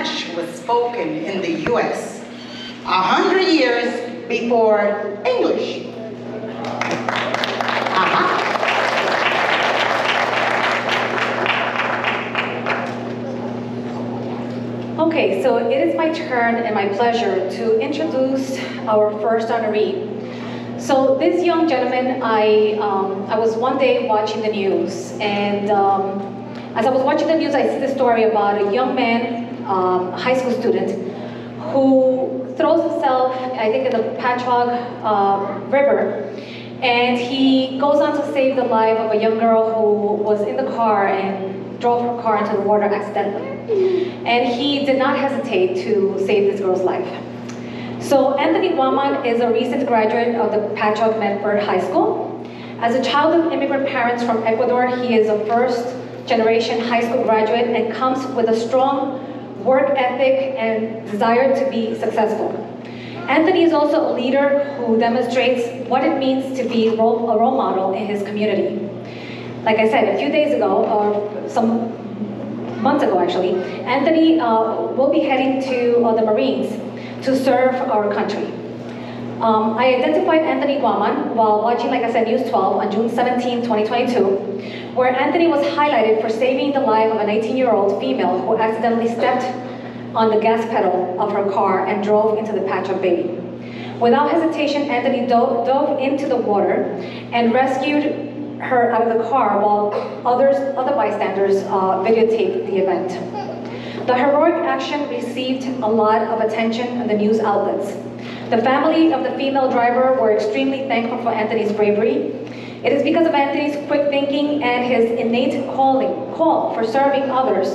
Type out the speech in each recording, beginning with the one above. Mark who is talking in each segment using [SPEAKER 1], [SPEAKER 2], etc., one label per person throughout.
[SPEAKER 1] much was spoken in the U.S. 100 years before English.
[SPEAKER 2] Okay, so it is my turn and my pleasure to introduce our first honoree. So this young gentleman, I was one day watching the news, and as I was watching the news, I see the story about a young man, high school student, who throws himself, I think, in the Patchogue River, and he goes on to save the life of a young girl who was in the car and drove her car into the water accidentally. And he did not hesitate to save this girl's life. So Anthony Guaman is a recent graduate of the Patchogue Medford High School. As a child of immigrant parents from Ecuador, he is a first-generation high school graduate and comes with a strong work ethic and desire to be successful. Anthony is also a leader who demonstrates what it means to be a role model in his community. Like I said, a few days ago, or some months ago actually, Anthony will be heading to the Marines to serve our country. I identified Anthony Guaman while watching, like I said, News 12 on June 17, 2022, where Anthony was highlighted for saving the life of an 18-year-old female who accidentally stepped on the gas pedal of her car and drove into the Patchogue Bay. Without hesitation, Anthony dove into the water and rescued her out of the car while other bystanders videotaped the event. The heroic action received a lot of attention in the news outlets. The family of the female driver were extremely thankful for Anthony's bravery. It is because of Anthony's quick thinking and his innate call for serving others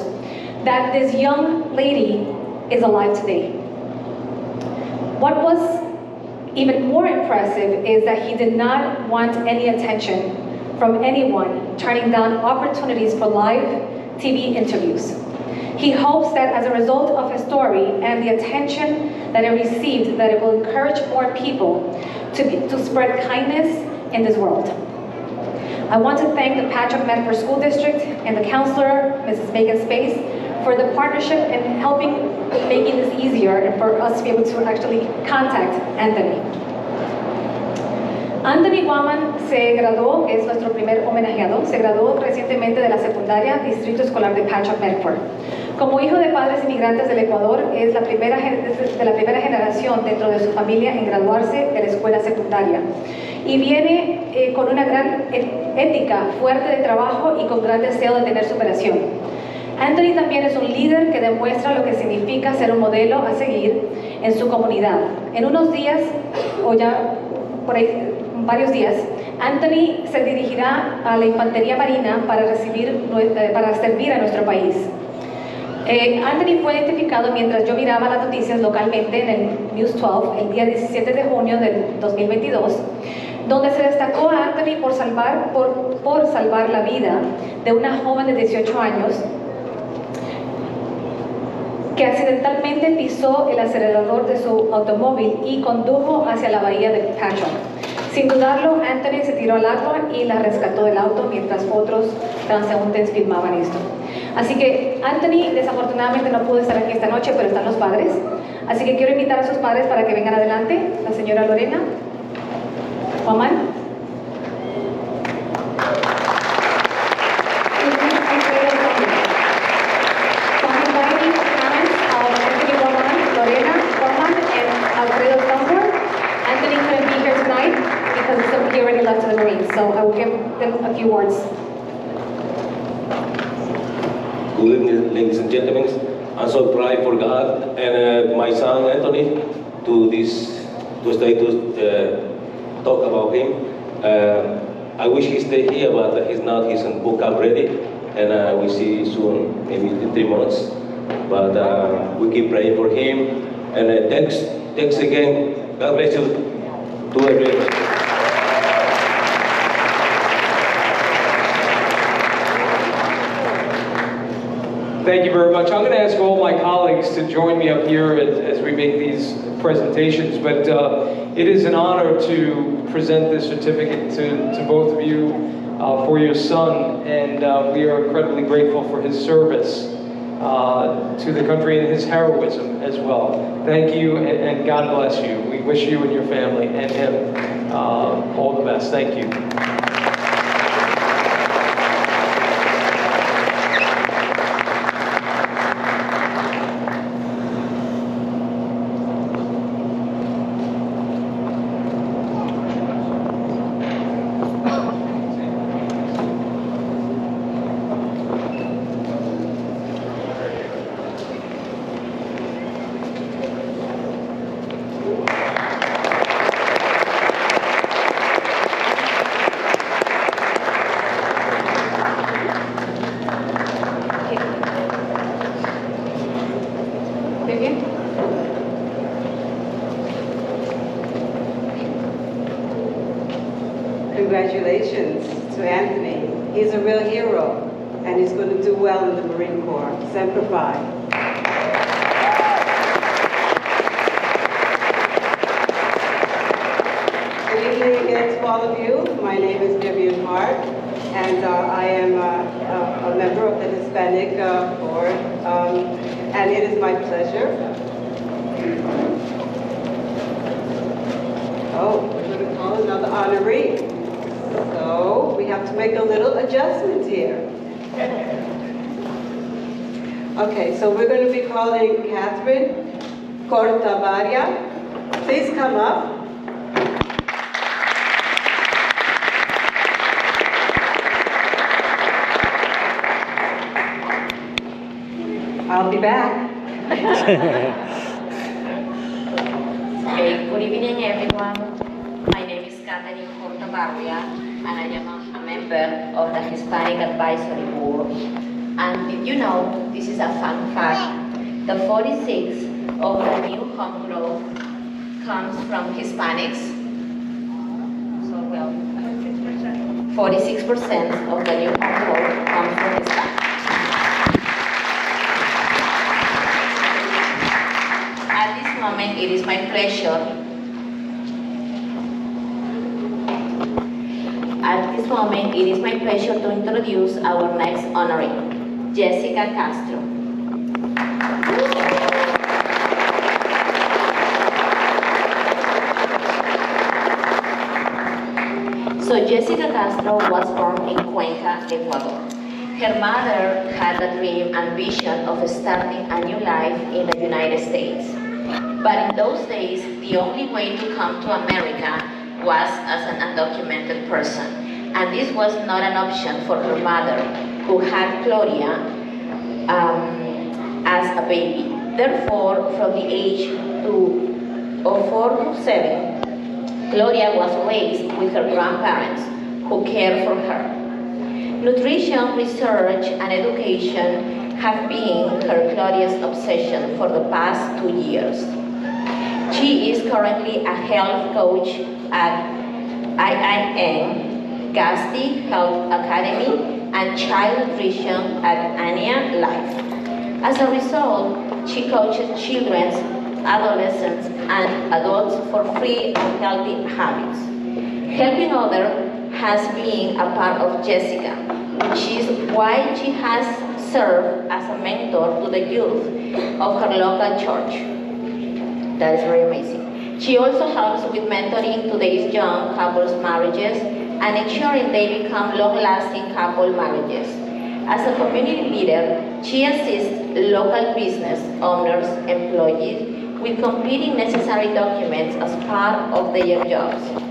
[SPEAKER 2] that this young lady is alive today. What was even more impressive is that he did not want any attention from anyone, turning down opportunities for live TV interviews. He hopes that as a result of his story and the attention that it received, that it will encourage more people to spread kindness in this world. I want to thank the Patchogue Medford School District and the counselor, Mrs. Megan Space, for the partnership and making this easier and for us to be able to actually contact Anthony. Anthony Guaman se graduó, es nuestro primer homenajeado, se graduó recientemente de la secundaria Distrito Escolar de Patchogue Medford. Como hijo de padres inmigrantes del Ecuador, es de la primera generación dentro de su familia en graduarse de la escuela secundaria. Y viene con una gran ética fuerte de trabajo y con gran deseo de tener superación. Anthony también es un líder que demuestra lo que significa ser un modelo a seguir en su comunidad. En unos días, o ya por ahí varios días, Anthony se dirigirá a la Infantería Marina para servir a nuestro país. Anthony fue identificado mientras yo miraba las noticias localmente en el News 12 el día 17 de junio del 2022, donde se destacó a Anthony por salvar la vida de una joven de 18 años que accidentalmente pisó el acelerador de su automóvil y condujo hacia la bahía de Patchogue. Sin dudarlo, Anthony se tiró al agua y la rescató del auto mientras otros transeúntes filmaban esto. Así que Anthony desafortunadamente no pudo estar aquí esta noche, pero están los padres. Así que quiero invitar a sus padres para que vengan adelante. La señora Lorena, Guaman. He already left to the Marines, so I will give them a few words.
[SPEAKER 3] Good evening, ladies and gentlemen. I'm so proud for God and my son Anthony to stay to talk about him. I wish he stayed here, but he's not. He's in book up ready, and we see soon, maybe in 3 months. But we keep praying for him. And thanks again. God bless you to everyone.
[SPEAKER 4] Thank you very much. I'm going to ask all my colleagues to join me up here as we make these presentations, but it is an honor to present this certificate to both of you for your son, and we are incredibly grateful for his service. to the country and his heroism as well. Thank you, and God bless you. We wish you and your family and him all the best. Thank you.
[SPEAKER 5] Congratulations to Anthony. He's a real hero, and he's going to do well in the Marine Corps. Semper Fi. Good evening again to all of you. My name is Vivian Hart, and I am a member of the Hispanic Board, and it is my pleasure. Oh, we're going to call another honoree. So we have to make a little adjustment here. Okay, so we're going to be calling Catherine Cortavaria. Please come up. I'll be back.
[SPEAKER 6] Okay, good evening everyone. My name is Catherine Cortavaria, and I am a member of the Hispanic Advisory Board. And did you know, this is a fun fact, the 46 of the new home growth comes from Hispanics. So well, 46% of the new home growth comes from Hispanics. At this moment, it is my pleasure to introduce our next honoree, Jessica Castro. So Jessica Castro was born in Cuenca, Ecuador. Her mother had the dream and vision of starting a new life in the United States. But in those days, the only way to come to America was as an undocumented person. And this was not an option for her mother, who had Gloria as a baby. Therefore, from the age of 4 to 7, Gloria was raised with her grandparents, who cared for her. Nutrition, research, and education have been her Gloria's obsession for the past 2 years. She is currently a health coach at IIN, Gasti Health Academy, and child nutrition at Ania Life. As a result, she coaches children, adolescents, and adults for free and healthy habits. Helping others has been a part of Jessica, which is why she has served as a mentor to the youth of her local church. That is very amazing. She also helps with mentoring today's young couples' marriages and ensuring they become long-lasting couple marriages. As a community leader, she assists local business owners, employees with completing necessary documents as part of their jobs.